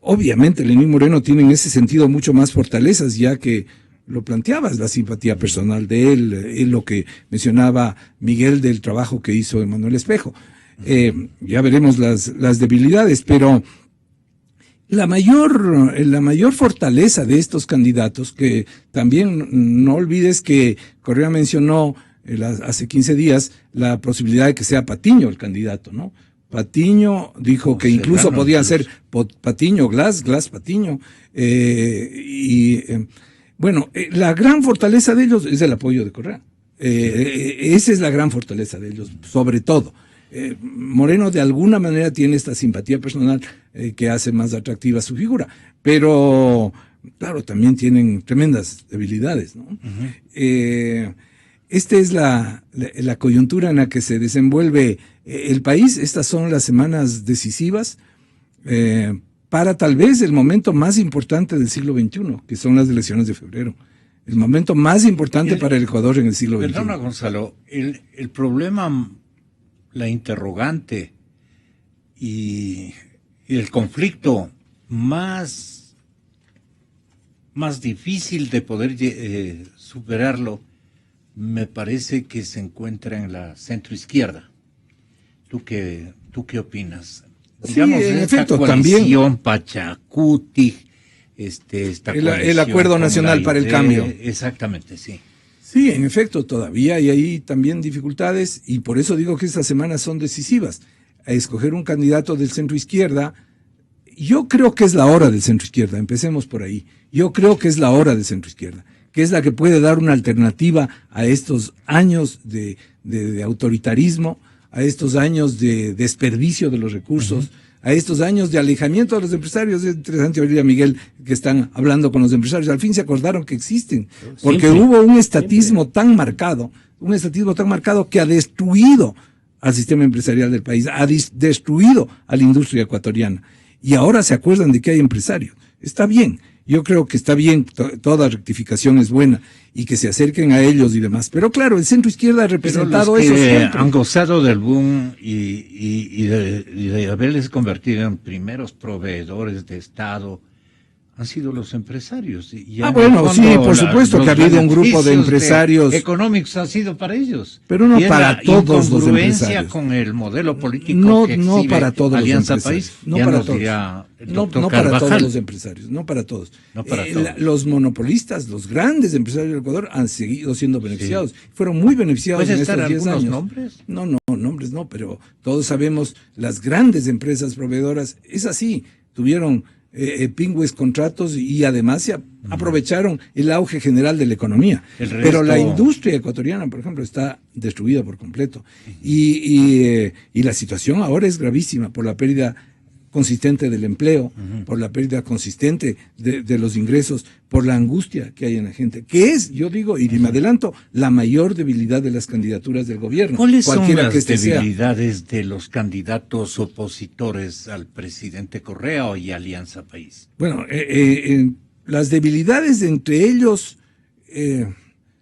Obviamente Lenín Moreno tiene en ese sentido mucho más fortalezas, ya que lo planteabas, la simpatía personal de él, lo que mencionaba Miguel del trabajo que hizo Emmanuel Espejo. Ya veremos las debilidades, pero la mayor fortaleza de estos candidatos, que también no olvides que Correa mencionó hace 15 días la posibilidad de que sea Patiño el candidato, ¿no? Patiño dijo que incluso podía ser Patiño, Glass, Patiño, bueno, la gran fortaleza de ellos es el apoyo de Correa. Esa es la gran fortaleza de ellos, sobre todo. Moreno de alguna manera tiene esta simpatía personal que hace más atractiva su figura, pero claro, también tienen tremendas debilidades, ¿no? Uh-huh. Esta es la coyuntura en la que se desenvuelve el país. Estas son las semanas decisivas para tal vez el momento más importante del siglo XXI, que son las elecciones de febrero. El momento más importante para el Ecuador en el siglo XXI. Perdona, Gonzalo, el problema, la interrogante y el conflicto más difícil de poder superarlo, me parece que se encuentra en la centroizquierda. ¿Tú qué opinas? Digamos, sí, en efecto, también Pachacuti, esta el Acuerdo Nacional para el Cambio. Exactamente, sí. Sí, en efecto, todavía hay ahí también dificultades, y por eso digo que estas semanas son decisivas. A escoger un candidato del centro izquierda, yo creo que es la hora del centro izquierda, empecemos por ahí. Yo creo que es la hora del centro izquierda, que es la que puede dar una alternativa a estos años de autoritarismo, a estos años de desperdicio de los recursos, a estos años de alejamiento de los empresarios. Es interesante oír a Miguel que están hablando con los empresarios. Al fin se acordaron que existen, porque hubo un estatismo tan marcado que ha destruido al sistema empresarial del país, ha destruido a la industria ecuatoriana. Y ahora se acuerdan de que hay empresarios. Está bien. Yo creo que está bien, toda rectificación es buena, y que se acerquen a ellos y demás. Pero claro, el centro izquierda ha representado eso siempre. Han gozado del boom y de haberles convertido en primeros proveedores de Estado han sido los empresarios. Bueno, sí, por supuesto que ha habido un grupo de empresarios económicos ha sido para ellos. Pero no para todos los empresarios. Con el modelo político que no para todos Alianza los empresarios. País, no para todos. No para todos los empresarios, no para todos. Los monopolistas, los grandes empresarios del Ecuador han seguido siendo beneficiados. Sí. Fueron muy beneficiados en estos 10 años. ¿Nombres? No, nombres no, pero todos sabemos las grandes empresas proveedoras, es así, tuvieron pingües contratos y además se aprovecharon el auge general de la economía. Pero la industria ecuatoriana, por ejemplo, está destruida por completo. Y la situación ahora es gravísima por la pérdida consistente del empleo, por la pérdida consistente de los ingresos, por la angustia que hay en la gente, que es, yo digo, y me adelanto, la mayor debilidad de las candidaturas del gobierno. ¿Cuáles son las debilidades de los candidatos opositores al presidente Correa y Alianza País? Bueno, las debilidades entre ellos,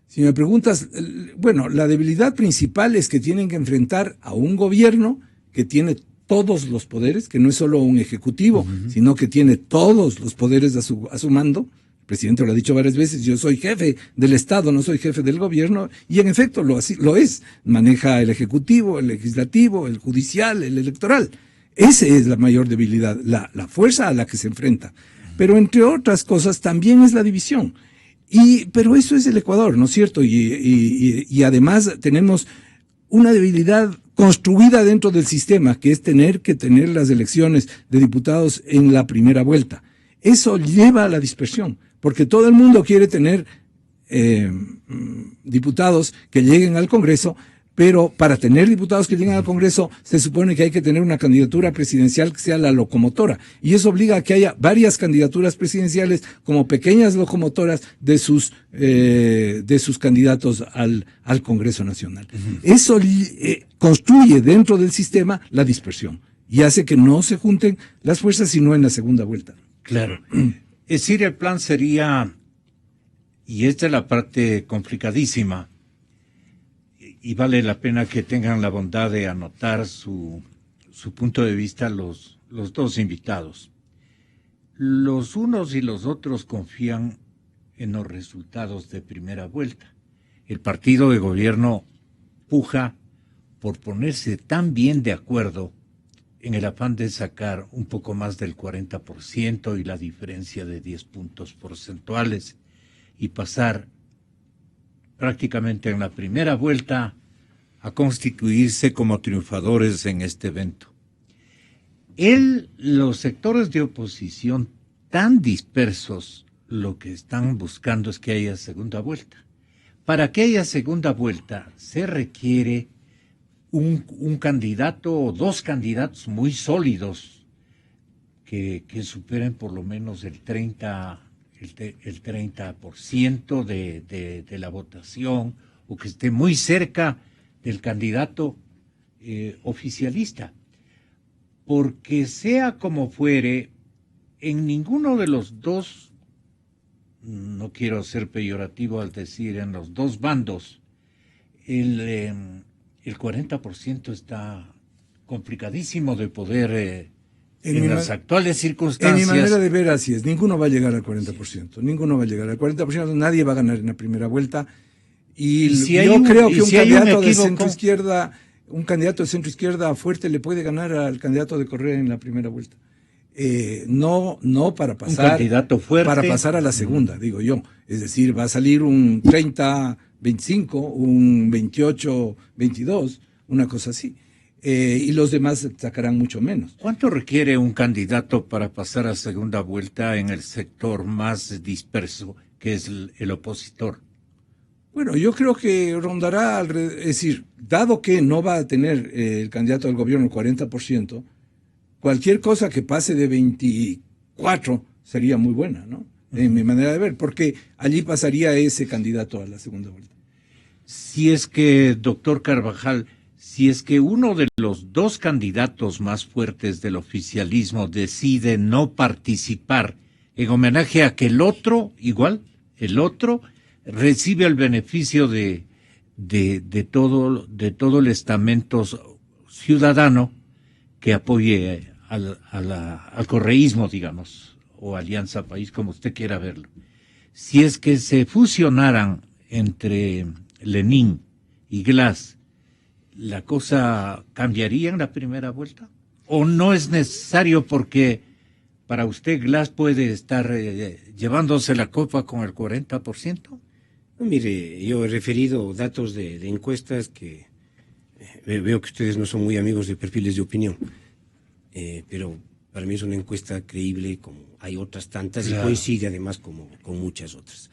si me preguntas, bueno, la debilidad principal es que tienen que enfrentar a un gobierno que tiene todos los poderes, que no es solo un ejecutivo, sino que tiene todos los poderes a su mando. El presidente lo ha dicho varias veces: yo soy jefe del Estado, no soy jefe del gobierno, y en efecto lo es. Maneja el ejecutivo, el legislativo, el judicial, el electoral. Esa es la mayor debilidad, la fuerza a la que se enfrenta. pero entre otras cosas también es la división. Pero eso es el Ecuador, ¿no es cierto? Y además tenemos una debilidad construida dentro del sistema, que es tener que tener las elecciones de diputados en la primera vuelta. Eso lleva a la dispersión, porque todo el mundo quiere tener diputados que lleguen al Congreso, pero para tener diputados que lleguen al Congreso se supone que hay que tener una candidatura presidencial que sea la locomotora, y eso obliga a que haya varias candidaturas presidenciales como pequeñas locomotoras de sus candidatos al Congreso Nacional. Eso construye dentro del sistema la dispersión y hace que no se junten las fuerzas sino en la segunda vuelta. Claro. Es decir, el plan sería, y esta es la parte complicadísima, y vale la pena que tengan la bondad de anotar su punto de vista los dos invitados. Los unos y los otros confían en los resultados de primera vuelta. El partido de gobierno puja por ponerse tan bien de acuerdo en el afán de sacar un poco más del 40% y la diferencia de 10 puntos porcentuales y pasar prácticamente en la primera vuelta a constituirse como triunfadores en este evento. Los sectores de oposición tan dispersos, lo que están buscando es que haya segunda vuelta. Para que haya segunda vuelta se requiere un candidato o dos candidatos muy sólidos que superen por lo menos el 30% de la votación, o que esté muy cerca del candidato oficialista. Porque sea como fuere, en ninguno de los dos, no quiero ser peyorativo al decir en los dos bandos, el 40% está complicadísimo de poder en las actuales circunstancias. En mi manera de ver así es, ninguno va a llegar al 40%, ninguno va a llegar al 40%, nadie va a ganar en la primera vuelta. Y si yo creo que un candidato de centro-izquierda, un candidato de centro-izquierda fuerte le puede ganar al candidato de Correa en la primera vuelta. No para pasar, un candidato fuerte, para pasar a la segunda, digo yo. Es decir, va a salir un 30-25, un 28-22, una cosa así. Y los demás sacarán mucho menos. ¿Cuánto requiere un candidato para pasar a segunda vuelta en el sector más disperso, que es el opositor? Bueno, yo creo que rondará, es decir, dado que no va a tener el candidato del gobierno el 40%, cualquier cosa que pase de 24 sería muy buena, ¿no? En mi manera de ver, porque allí pasaría ese candidato a la segunda vuelta. Si es que, doctor Carvajal, si es que uno de los dos candidatos más fuertes del oficialismo decide no participar en homenaje a que el otro recibe el beneficio de todo el estamento ciudadano que apoye al correísmo, digamos, o Alianza País, como usted quiera verlo. Si es que se fusionaran entre Lenin y Glass, ¿la cosa cambiaría en la primera vuelta? ¿O no es necesario porque para usted Glass puede estar llevándose la copa con el 40%? Mire, yo he referido datos de encuestas que veo que ustedes no son muy amigos de perfiles de opinión, pero para mí es una encuesta creíble, como hay otras tantas, claro, y coincide además con muchas otras.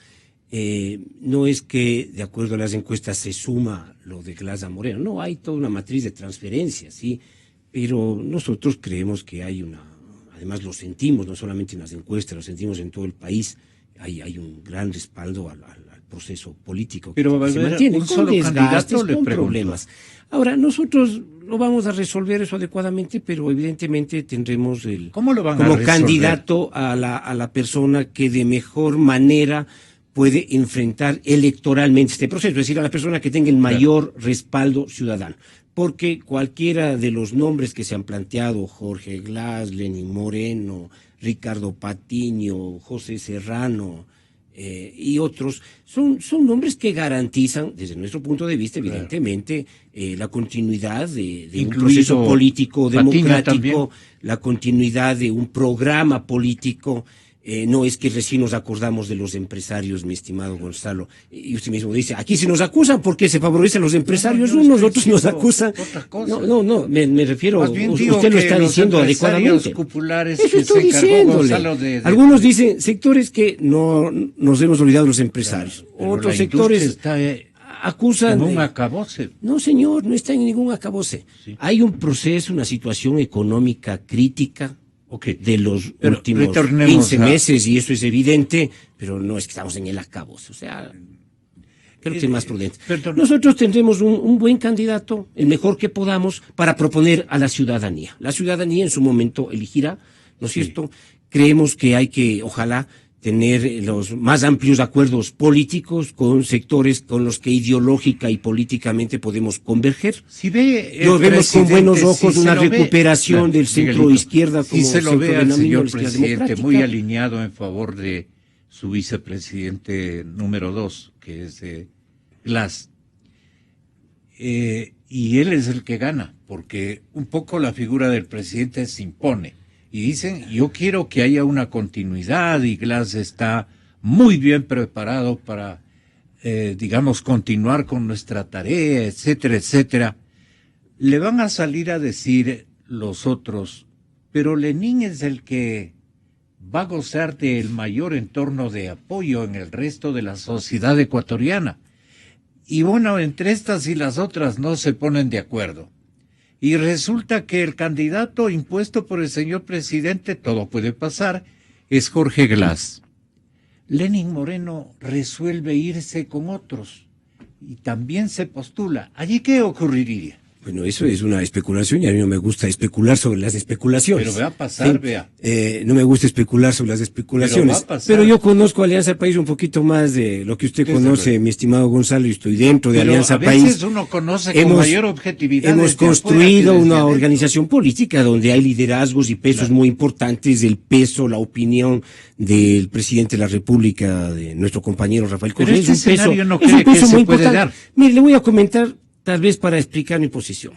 No es que de acuerdo a las encuestas se suma lo de Glass a Moreno, no, hay toda una matriz de transferencias, sí, pero nosotros creemos que hay además lo sentimos, no solamente en las encuestas, lo sentimos en todo el país, hay un gran respaldo al proceso político. Pero que se mantiene un solo candidato, con problemas. Ahora, nosotros lo vamos a resolver eso adecuadamente, pero evidentemente tendremos ¿Cómo lo van como a resolver? Candidato a la persona que de mejor manera puede enfrentar electoralmente este proceso, es decir, a la persona que tenga el mayor respaldo ciudadano. Porque cualquiera de los nombres que se han planteado, Jorge Glass, Lenín Moreno, Ricardo Patiño, José Serrano y otros, son nombres que garantizan, desde nuestro punto de vista, evidentemente, la continuidad de un proceso político democrático, la continuidad de un programa político. no es que recién nos acordamos de los empresarios, mi estimado Gonzalo. Y usted mismo dice, aquí se nos acusan porque se favorecen los empresarios, unos, otros nos acusan. No, me refiero, usted lo está diciendo adecuadamente. Eso estoy diciéndole. Algunos dicen sectores que no nos hemos olvidado de los empresarios. Otros sectores acusan en un acabose. No, señor, no está en ningún acabose. Sí. Hay un proceso, una situación económica crítica de los últimos 15 meses, y eso es evidente, pero no es que estamos en el acabose. O sea, creo que es más prudente. Nosotros tendremos un buen candidato, el mejor que podamos, para proponer a la ciudadanía. La ciudadanía en su momento elegirá, ¿no es cierto? Creemos que hay que, ojalá, tener los más amplios acuerdos políticos con sectores con los que ideológica y políticamente podemos converger. Si ve lo vemos con buenos ojos una recuperación del centro izquierda como se lo ve al señor presidente muy alineado en favor de su vicepresidente número 2, que es Glass. Y él es el que gana, porque un poco la figura del presidente se impone. Y dicen, yo quiero que haya una continuidad, y Glass está muy bien preparado para, digamos, continuar con nuestra tarea, etcétera, etcétera. Le van a salir a decir los otros, pero Lenin es el que va a gozar del mayor entorno de apoyo en el resto de la sociedad ecuatoriana. Y bueno, entre estas y las otras no se ponen de acuerdo. Y resulta que el candidato impuesto por el señor presidente, todo puede pasar, es Jorge Glass. Lenin Moreno resuelve irse con otros y también se postula. ¿Allí qué ocurriría? Bueno, eso es una especulación y a mí no me gusta especular sobre las especulaciones. Pero va a pasar, sí, vea. No me gusta especular sobre las especulaciones. Pero yo conozco Alianza País un poquito más de lo que usted conoce, mi estimado Gonzalo, y estoy dentro de Alianza País. A veces uno conoce con mayor objetividad. Hemos construido una organización política donde hay liderazgos y pesos muy importantes, el peso, la opinión del presidente de la República, de nuestro compañero Rafael Correa. Pero este escenario no cree que se puede dar. Mire, le voy a comentar, tal vez para explicar mi posición.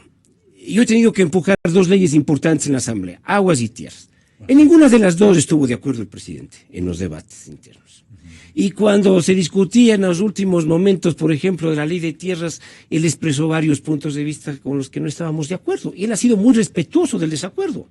Yo he tenido que empujar 2 leyes importantes en la Asamblea, aguas y tierras. En ninguna de las dos estuvo de acuerdo el presidente en los debates internos. Y cuando se discutía en los últimos momentos, por ejemplo, de la ley de tierras, él expresó varios puntos de vista con los que no estábamos de acuerdo. Y él ha sido muy respetuoso del desacuerdo.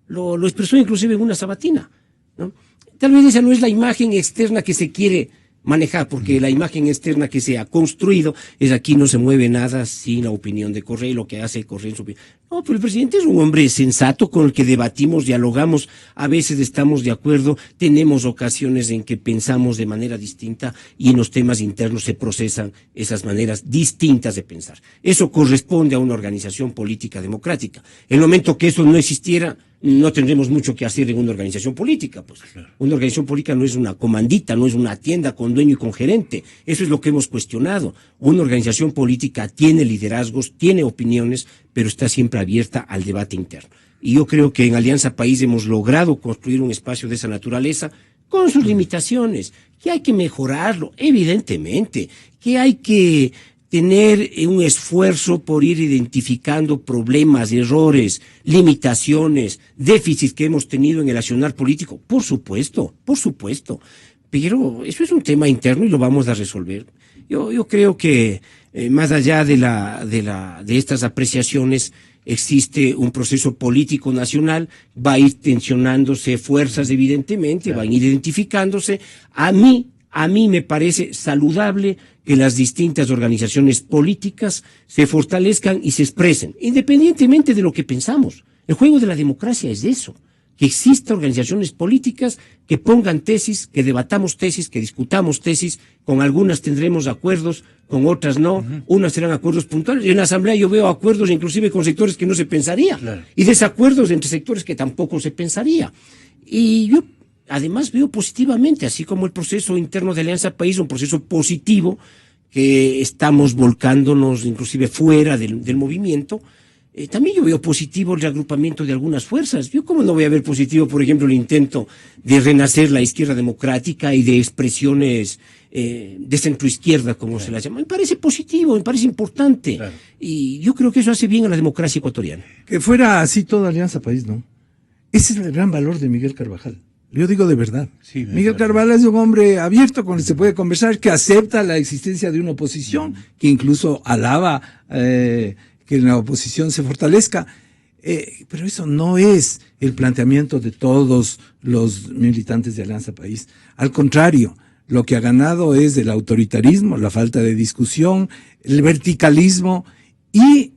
Lo expresó inclusive en una sabatina, ¿no? Tal vez esa no es la imagen externa que se quiere manejar, porque la imagen externa que se ha construido es aquí no se mueve nada sin la opinión de Correa, y lo que hace Correa en su opinión. No, pero el presidente es un hombre sensato con el que debatimos, dialogamos, a veces estamos de acuerdo, tenemos ocasiones en que pensamos de manera distinta y en los temas internos se procesan esas maneras distintas de pensar. Eso corresponde a una organización política democrática. En el momento que eso no existiera, no tendremos mucho que hacer en una organización política, pues. Una organización política no es una comandita, no es una tienda con dueño y con gerente. Eso es lo que hemos cuestionado. Una organización política tiene liderazgos, tiene opiniones, pero está siempre abierta al debate interno. Y yo creo que en Alianza País hemos logrado construir un espacio de esa naturaleza con sus limitaciones, que hay que mejorarlo, evidentemente, que hay que tener un esfuerzo por ir identificando problemas, errores, limitaciones, déficits que hemos tenido en el accionar político. Por supuesto, pero eso es un tema interno y lo vamos a resolver. Yo creo que más allá de estas apreciaciones existe un proceso político nacional, va a ir tensionándose fuerzas evidentemente, van a ir identificándose. A mí me parece saludable que las distintas organizaciones políticas se fortalezcan y se expresen, independientemente de lo que pensamos. El juego de la democracia es eso, que existan organizaciones políticas que pongan tesis, que debatamos tesis, que discutamos tesis, con algunas tendremos acuerdos, con otras no, unas serán acuerdos puntuales. Y en la Asamblea yo veo acuerdos inclusive con sectores que no se pensaría, y desacuerdos entre sectores que tampoco se pensaría. Y yo además veo positivamente, así como el proceso interno de Alianza País, un proceso positivo, que estamos volcándonos inclusive fuera del movimiento. También yo veo positivo el reagrupamiento de algunas fuerzas. Yo cómo no voy a ver positivo, por ejemplo, el intento de renacer la izquierda democrática y de expresiones de centroizquierda, como se las llama. Me parece positivo, me parece importante. Claro. Y yo creo que eso hace bien a la democracia ecuatoriana. Que fuera así toda Alianza País, ¿no? Ese es el gran valor de Miguel Carvajal. Yo digo de verdad. Sí, Miguel Carvalho es un hombre abierto con el que se puede conversar, que acepta la existencia de una oposición, que incluso alaba que la oposición se fortalezca. Pero eso no es el planteamiento de todos los militantes de Alianza País. Al contrario, lo que ha ganado es el autoritarismo, la falta de discusión, el verticalismo y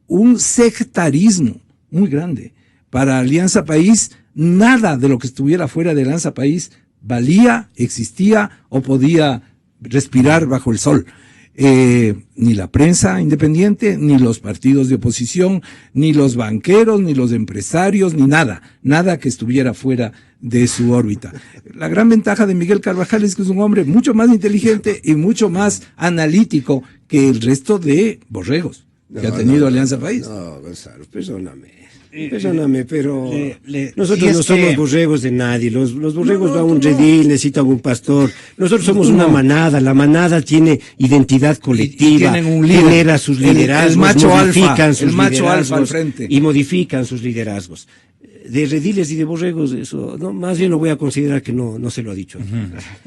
un sectarismo muy grande. Para Alianza País, nada de lo que estuviera fuera de Alianza País valía, existía o podía respirar bajo el sol. Ni la prensa independiente, ni los partidos de oposición, ni los banqueros, ni los empresarios, ni nada que estuviera fuera de su órbita. La gran ventaja de Miguel Carvajal es que es un hombre mucho más inteligente y mucho más analítico que el resto de borregos que ha tenido Alianza País. No, Gonzalo, perdóname, pero nosotros no somos borregos de nadie. Los borregos van a un redil, necesitan un pastor. Nosotros somos una manada. La manada tiene identidad colectiva, genera sus liderazgos, el macho alfa al frente. Y modifican sus liderazgos. De rediles y de borregos, eso, no, más bien lo voy a considerar que no se lo ha dicho,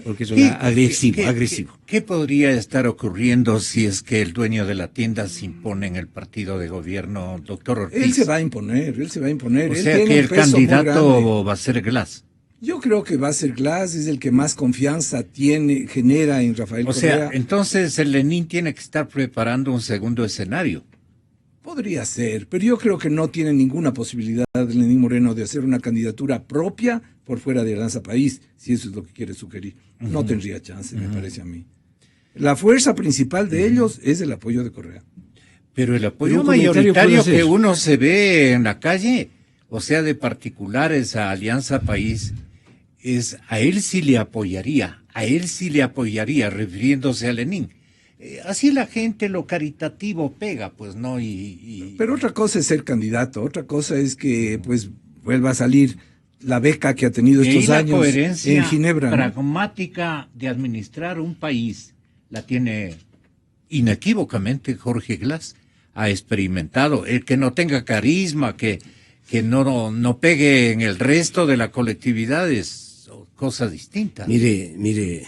porque es agresivo. ¿Qué podría estar ocurriendo si es que el dueño de la tienda se impone en el partido de gobierno, doctor Ortiz? Él se va a imponer. O sea que el candidato va a ser Glass. Yo creo que va a ser Glass, es el que más confianza genera en Rafael Correa. O sea, entonces el Lenín tiene que estar preparando un segundo escenario. Podría ser, pero yo creo que no tiene ninguna posibilidad Lenín Moreno de hacer una candidatura propia por fuera de Alianza País, si eso es lo que quiere sugerir. No tendría chance, me parece a mí. La fuerza principal de ellos es el apoyo de Correa. Pero el apoyo mayoritario que uno se ve en la calle, o sea, de particulares a Alianza País, es a él sí le apoyaría, refiriéndose a Lenín. Así la gente, lo caritativo pega, pues, ¿no? Pero otra cosa es ser candidato, otra cosa es que, pues, vuelva a salir la beca que ha tenido estos años en Ginebra. La coherencia pragmática de administrar un país la tiene inequívocamente Jorge Glass. Ha experimentado. El que no tenga carisma, que no pegue en el resto de la colectividad es cosa distinta. Mire.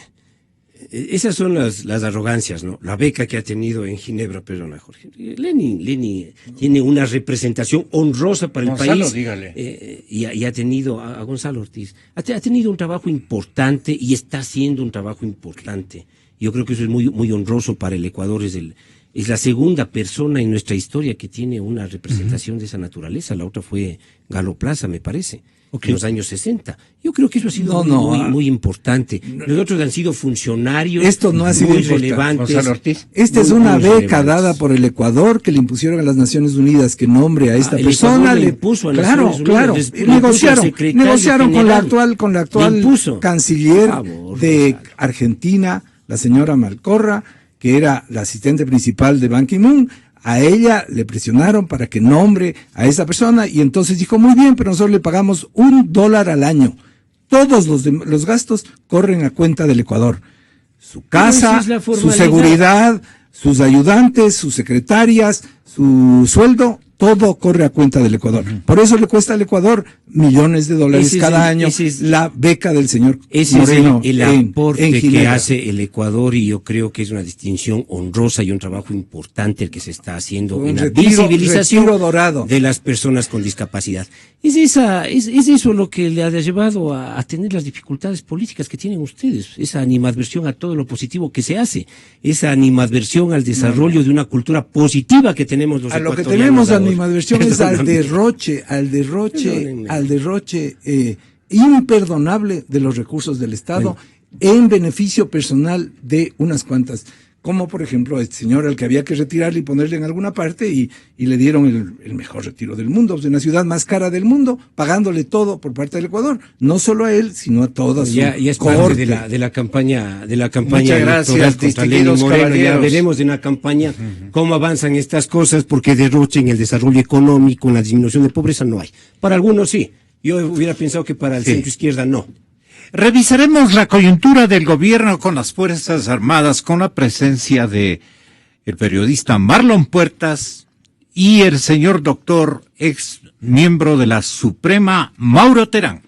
Esas son las arrogancias, ¿no? La beca que ha tenido en Ginebra, perdona, Jorge. Lenin tiene una representación honrosa para el país. Dígale. Y ha tenido, a Gonzalo Ortiz, ha tenido un trabajo importante y está haciendo un trabajo importante. Yo creo que eso es muy, muy honroso para el Ecuador. Es la segunda persona en nuestra historia que tiene una representación de esa naturaleza. La otra fue Galo Plaza, me parece. En los años 60. Yo creo que eso ha sido muy importante. Los otros han sido funcionarios. Esto no ha sido muy relevantes. Esta es una beca dada por el Ecuador que le impusieron a las Naciones Unidas que nombre a esta persona. Le puso a Naciones Unidas. Negociaron con la actual canciller de Argentina, la señora Malcorra, que era la asistente principal de Ban Ki-moon. A ella le presionaron para que nombre a esa persona y entonces dijo, muy bien, pero nosotros le pagamos $1 al año. Todos los gastos corren a cuenta del Ecuador. Su casa, su seguridad, sus ayudantes, sus secretarias, su sueldo, todo corre a cuenta del Ecuador. Por eso le cuesta al Ecuador millones de dólares cada año la beca del señor Moreno. Es el aporte que hace el Ecuador y yo creo que es una distinción honrosa y un trabajo importante el que se está haciendo en la visibilización de las personas con discapacidad. Es eso lo que le ha llevado a tener las dificultades políticas que tienen ustedes, esa animadversión a todo lo positivo que se hace, esa animadversión al desarrollo de una cultura positiva que tenemos los ecuatorianos. A lo que tenemos animadversión es al derroche imperdonable de los recursos del Estado en beneficio personal de unas cuantas, como por ejemplo este señor al que había que retirarle y ponerle en alguna parte y le dieron el mejor retiro del mundo, de una ciudad más cara del mundo, pagándole todo por parte del Ecuador, no solo a él, sino a toda su es cohorte. Parte de la campaña Muchas gracias, distinguidos caballeros. Ya veremos en la campaña cómo avanzan estas cosas, porque derroche en el desarrollo económico, en la disminución de pobreza no hay. Para algunos sí, yo hubiera pensado que para el centro izquierda no. Revisaremos la coyuntura del gobierno con las Fuerzas Armadas con la presencia de el periodista Marlon Puertas y el señor doctor, ex miembro de la Suprema, Mauro Terán.